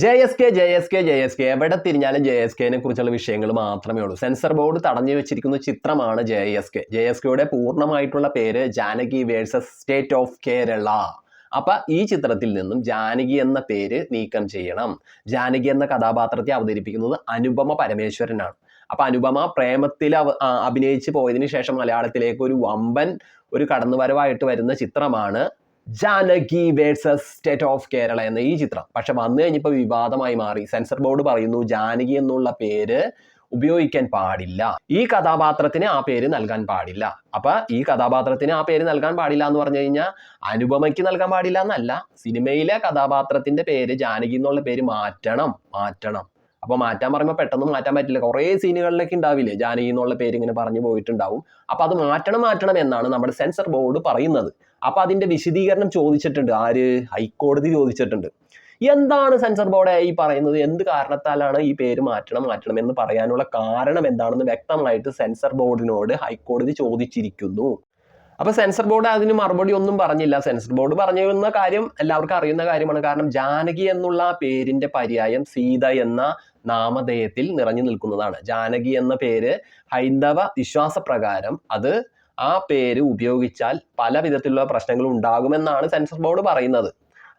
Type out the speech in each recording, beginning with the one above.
J S K എവിടെ തിരിഞ്ഞാലും JSKനെ കുറിച്ചുള്ള വിഷയങ്ങൾ മാത്രമേ ഉള്ളൂ. സെൻസർ ബോർഡ് തടഞ്ഞു വെച്ചിരിക്കുന്ന ചിത്രമാണ് JSKയുടെ പൂർണ്ണമായിട്ടുള്ള പേര് Janaki versus state of Kerala. അപ്പൊ ഈ ചിത്രത്തിൽ നിന്നും ജാനകി എന്ന പേര് നീക്കം ചെയ്യണം. ജാനകി എന്ന കഥാപാത്രത്തെ അവതരിപ്പിക്കുന്നത് അനുപമ പരമേശ്വരനാണ്. അപ്പൊ അനുപമ പ്രേമത്തിൽ അഭിനയിച്ച് പോയതിനു ശേഷം മലയാളത്തിലേക്ക് ഒരു വമ്പൻ കടന്നുവരവായിട്ട് വരുന്ന ചിത്രമാണ് Janaki versus state of Kerala എന്ന ഈ ചിത്രം. പക്ഷെ വന്നു കഴിഞ്ഞപ്പോൾ വിവാദമായി മാറി. സെൻസർ ബോർഡ് പറയുന്നു ജാനകി എന്നുള്ള പേര് ഉപയോഗിക്കാൻ പാടില്ല, ഈ കഥാപാത്രത്തിന് ആ പേര് നൽകാൻ പാടില്ല. അപ്പൊ ഈ കഥാപാത്രത്തിന് ആ പേര് നൽകാൻ പാടില്ല എന്ന് പറഞ്ഞു കഴിഞ്ഞാൽ അനുപമയ്ക്ക് നൽകാൻ പാടില്ല എന്നല്ല, സിനിമയിലെ കഥാപാത്രത്തിന്റെ പേര് ജാനകി എന്നുള്ള പേര് മാറ്റണം. അപ്പൊ മാറ്റാൻ പറയുമ്പോൾ പെട്ടെന്ന് മാറ്റാൻ പറ്റില്ല. കുറേ സീനുകളിലൊക്കെ ഉണ്ടാവില്ലേ ജാനകി എന്നുള്ള പേര് ഇങ്ങനെ പറഞ്ഞു പോയിട്ടുണ്ടാവും. അപ്പൊ അത് മാറ്റണം എന്നാണ് നമ്മുടെ സെൻസർ ബോർഡ് പറയുന്നത്. അപ്പൊ അതിന്റെ വിശദീകരണം ചോദിച്ചിട്ടുണ്ട്. ആര്? ഹൈക്കോടതി ചോദിച്ചിട്ടുണ്ട്. എന്താണ് സെൻസർ ബോർഡ് ഈ പറയുന്നത്? എന്ത് കാരണത്താലാണ് ഈ പേര് മാറ്റണം എന്ന് പറയാനുള്ള കാരണം എന്താണെന്ന് വ്യക്തമായിട്ട് സെൻസർ ബോർഡിനോട് ഹൈക്കോടതി ചോദിച്ചിരിക്കുന്നു. അപ്പൊ സെൻസർ ബോർഡ് അതിന് മറുപടി ഒന്നും പറഞ്ഞില്ല. സെൻസർ ബോർഡ് പറഞ്ഞിരുന്ന കാര്യം എല്ലാവർക്കും അറിയുന്ന കാര്യമാണ്. കാരണം ജാനകി എന്നുള്ള പേരിന്റെ പര്യായം സീത എന്ന നാമധേയത്തിൽ നിറഞ്ഞു നിൽക്കുന്നതാണ്. ജാനകി എന്ന പേര് ഹൈന്ദവ വിശ്വാസപ്രകാരം ആ പേര് ഉപയോഗിച്ചാൽ പല വിധത്തിലുള്ള പ്രശ്നങ്ങൾ ഉണ്ടാകുമെന്നാണ് സെൻസർ ബോർഡ് പറയുന്നത്.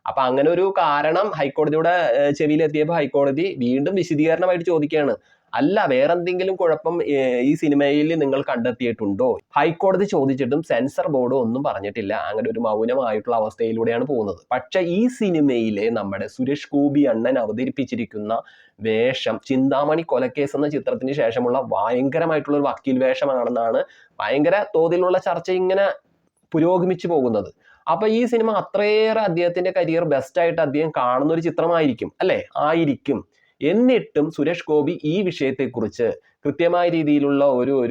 അപ്പൊ അങ്ങനെ ഒരു കാരണം ഹൈക്കോടതിയുടെ ചെവിയിലെത്തിയപ്പോൾ ഹൈക്കോടതി വീണ്ടും വിശദീകരണമായിട്ട് ചോദിക്കുകയാണ്. അല്ല, വേറെന്തെങ്കിലും കുഴപ്പം ഈ സിനിമയിൽ നിങ്ങൾ കണ്ടെത്തിയിട്ടുണ്ടോ? ഹൈക്കോടതി ചോദിച്ചിട്ടും സെൻസർ ബോർഡ് ഒന്നും പറഞ്ഞിട്ടില്ല. അങ്ങനെ ഒരു മൗനമായിട്ടുള്ള അവസ്ഥയിലൂടെയാണ് പോകുന്നത്. പക്ഷെ ഈ സിനിമയിലെ നമ്മുടെ സുരേഷ് ഗോപി അണ്ണൻ അവതരിപ്പിച്ചിരിക്കുന്ന വേഷം ചിന്താമണി കൊലക്കേസ് എന്ന ചിത്രത്തിന് ശേഷമുള്ള ഭയങ്കരമായിട്ടുള്ള ഒരു വക്കീൽ വേഷമാണെന്നാണ് ഭയങ്കര തോതിലുള്ള ചർച്ച ഇങ്ങനെ പുരോഗമിച്ചു പോകുന്നത്. അപ്പൊ ഈ സിനിമ അത്രയേറെ അദ്ദേഹത്തിന്റെ കരിയർ ബെസ്റ്റ് ആയിട്ട് അദ്ദേഹം കാണുന്ന ഒരു ചിത്രമായിരിക്കും അല്ലെ? ആയിരിക്കും. എന്നിട്ടും സുരേഷ് ഗോപി ഈ വിഷയത്തെക്കുറിച്ച് കൃത്യമായ രീതിയിലുള്ള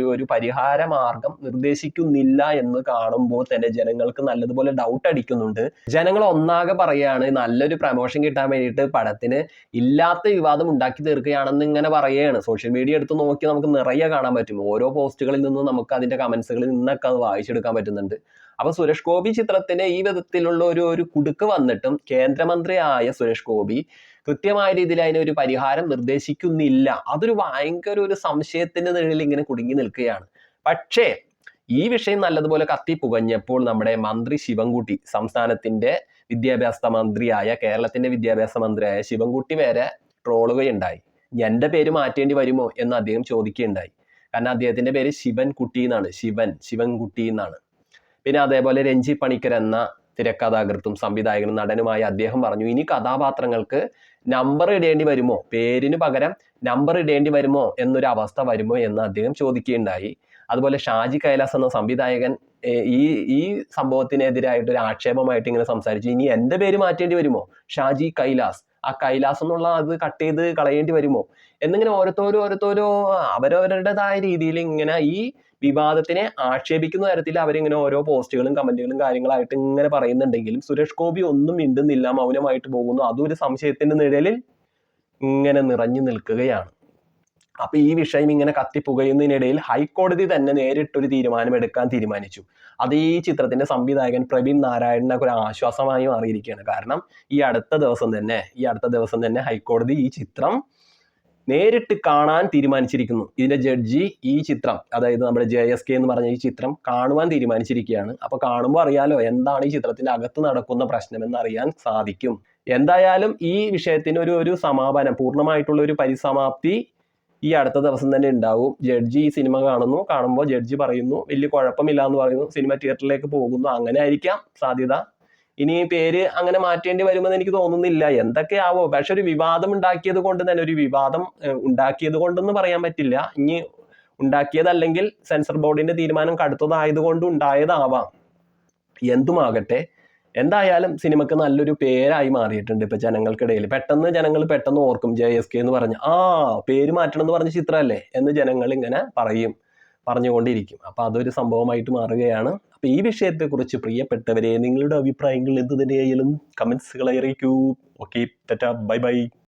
ഒരു പരിഹാര മാർഗം നിർദ്ദേശിക്കുന്നില്ല എന്ന് കാണുമ്പോൾ തന്നെ ജനങ്ങൾക്ക് നല്ലതുപോലെ ഡൗട്ട് അടിക്കുന്നുണ്ട്. ജനങ്ങൾ ഒന്നാകെ പറയാണ് നല്ലൊരു പ്രമോഷൻ കിട്ടാൻ വേണ്ടിയിട്ട് പടത്തിന് ഇല്ലാത്ത വിവാദം ഉണ്ടാക്കി തീർക്കുകയാണെന്ന് ഇങ്ങനെ പറയുകയാണ്. സോഷ്യൽ മീഡിയ എടുത്ത് നോക്കി നമുക്ക് നിറയെ കാണാൻ പറ്റും. ഓരോ പോസ്റ്റുകളിൽ നിന്നും നമുക്ക് അതിന്റെ കമന്റ്സുകളിൽ നിന്നൊക്കെ അത് വായിച്ചെടുക്കാൻ പറ്റുന്നുണ്ട്. അപ്പൊ സുരേഷ് ഗോപി ചിത്രത്തിന് ഈ വിധത്തിലുള്ള ഒരു കുടുക്ക് വന്നിട്ടും കേന്ദ്രമന്ത്രിയായ സുരേഷ് ഗോപി കൃത്യമായ രീതിയിൽ അതിനൊരു പരിഹാരം നിർദ്ദേശിക്കുന്നില്ല. അതൊരു ഭയങ്കര ഒരു സംശയത്തിന്റെ നിഴലിൽ ഇങ്ങനെ കുടുങ്ങി നിൽക്കുകയാണ്. പക്ഷേ ഈ വിഷയം നല്ലതുപോലെ കത്തിപ്പുകഞ്ഞപ്പോൾ നമ്മുടെ മന്ത്രി ശിവൻകുട്ടി, സംസ്ഥാനത്തിന്റെ കേരളത്തിന്റെ വിദ്യാഭ്യാസ മന്ത്രിയായ ശിവൻകുട്ടി വരെ ട്രോളുകയുണ്ടായി. എന്റെ പേര് മാറ്റേണ്ടി വരുമോ എന്ന് അദ്ദേഹം ചോദിക്കുകയുണ്ടായി. കാരണം അദ്ദേഹത്തിന്റെ പേര് ശിവൻകുട്ടി എന്നാണ്. ശിവൻകുട്ടി എന്നാണ്. പിന്നെ അതേപോലെ രഞ്ജി പണിക്കർ എന്ന തിരക്കഥാകൃത്തും സംവിധായകനും നടനുമായ അദ്ദേഹം പറഞ്ഞു, ഇനി കഥാപാത്രങ്ങൾക്ക് നമ്പർ ഇടേണ്ടി വരുമോ, പേരിന് പകരം നമ്പർ ഇടേണ്ടി വരുമോ എന്നൊരു അവസ്ഥ വരുമോ എന്ന് അദ്ദേഹം ചോദിക്കുകയുണ്ടായി. അതുപോലെ ഷാജി കൈലാസ് എന്ന സംവിധായകൻ ഈ സംഭവത്തിനെതിരായിട്ട് ഒരു ആക്ഷേപമായിട്ട് ഇങ്ങനെ സംസാരിച്ചു. ഇനി എൻ്റെ പേര് മാറ്റേണ്ടി വരുമോ, ഷാജി കൈലാസ്, ആ കൈലാസ് എന്നുള്ള അത് കട്ട് ചെയ്ത് കളയേണ്ടി വരുമോ എന്നിങ്ങനെ ഓരോരുത്തരും അവരവരുടേതായ രീതിയിൽ ഇങ്ങനെ ഈ വിവാദത്തിനെ ആക്ഷേപിക്കുന്ന തരത്തിൽ അവരിങ്ങനെ ഓരോ പോസ്റ്റുകളും കമന്റുകളും കാര്യങ്ങളായിട്ട് ഇങ്ങനെ പറയുന്നുണ്ടെങ്കിലും സുരേഷ് ഗോപി ഒന്നും മിണ്ടുന്നില്ല, മൗനമായിട്ട് പോകുന്നു. അതൊരു സംശയത്തിന്റെ നിഴലിൽ ഇങ്ങനെ നിറഞ്ഞു നിൽക്കുകയാണ്. അപ്പൊ ഈ വിഷയം ഇങ്ങനെ കത്തിപ്പുകയുന്നതിനിടയിൽ ഹൈക്കോടതി തന്നെ നേരിട്ടൊരു തീരുമാനം തീരുമാനിച്ചു. അത് ഈ ചിത്രത്തിന്റെ സംവിധായകൻ പ്രവീൺ നാരായണനൊക്കെ ഒരു ആശ്വാസമായി മാറിയിരിക്കുകയാണ്. കാരണം ഈ അടുത്ത ദിവസം തന്നെ ഹൈക്കോടതി ഈ ചിത്രം നേരിട്ട് കാണാൻ തീരുമാനിച്ചിരിക്കുന്നു. ഇതിന്റെ ജഡ്ജി ഈ ചിത്രം, അതായത് നമ്മുടെ JSK എന്ന് പറഞ്ഞ ഈ ചിത്രം കാണുവാൻ തീരുമാനിച്ചിരിക്കുകയാണ്. അപ്പൊ കാണുമ്പോൾ അറിയാലോ എന്താണ് ഈ ചിത്രത്തിന്റെ അകത്ത് നടക്കുന്ന പ്രശ്നം എന്ന് അറിയാൻ സാധിക്കും. എന്തായാലും ഈ വിഷയത്തിന് ഒരു സമാപനം, പൂർണ്ണമായിട്ടുള്ള ഒരു പരിസമാപ്തി ഈ അടുത്ത ദിവസം തന്നെ ഉണ്ടാവും. ജഡ്ജി ഈ സിനിമ കാണുമ്പോൾ ജഡ്ജി പറയുന്നു വലിയ കുഴപ്പമില്ല എന്ന് പറയുന്നു, സിനിമ തിയേറ്ററിലേക്ക് പോകുന്നു. അങ്ങനെ ആയിരിക്കാം സാധ്യത. ഇനി പേര് അങ്ങനെ മാറ്റേണ്ടി വരുമെന്ന് എനിക്ക് തോന്നുന്നില്ല. എന്തൊക്കെയാവോ. പക്ഷെ ഒരു വിവാദം ഉണ്ടാക്കിയത് കൊണ്ടെന്ന് പറയാൻ പറ്റില്ല. ഇനി ഉണ്ടാക്കിയതല്ലെങ്കിൽ സെൻസർ ബോർഡിന്റെ തീരുമാനം കടുത്തതായതുകൊണ്ട് ഉണ്ടായതാവാം. എന്തുമാകട്ടെ, എന്തായാലും സിനിമക്ക് നല്ലൊരു പേരായി മാറിയിട്ടുണ്ട് ഇപ്പൊ ജനങ്ങൾക്കിടയിൽ. ജനങ്ങൾ ഓർക്കും JSK എന്ന് പറഞ്ഞ് പേര് മാറ്റണം എന്ന് പറഞ്ഞ ചിത്രമല്ലേ എന്ന് ജനങ്ങൾ ഇങ്ങനെ പറഞ്ഞുകൊണ്ടിരിക്കും. അപ്പൊ അതൊരു സംഭവമായിട്ട് മാറുകയാണ്. അപ്പൊ ഈ വിഷയത്തെക്കുറിച്ച് പ്രിയപ്പെട്ടവരെ നിങ്ങളുടെ അഭിപ്രായങ്ങൾ എന്ത് തന്നെയായാലും കമന്റ്സുകളെ അറിയിക്കൂ. Okay, bye bye.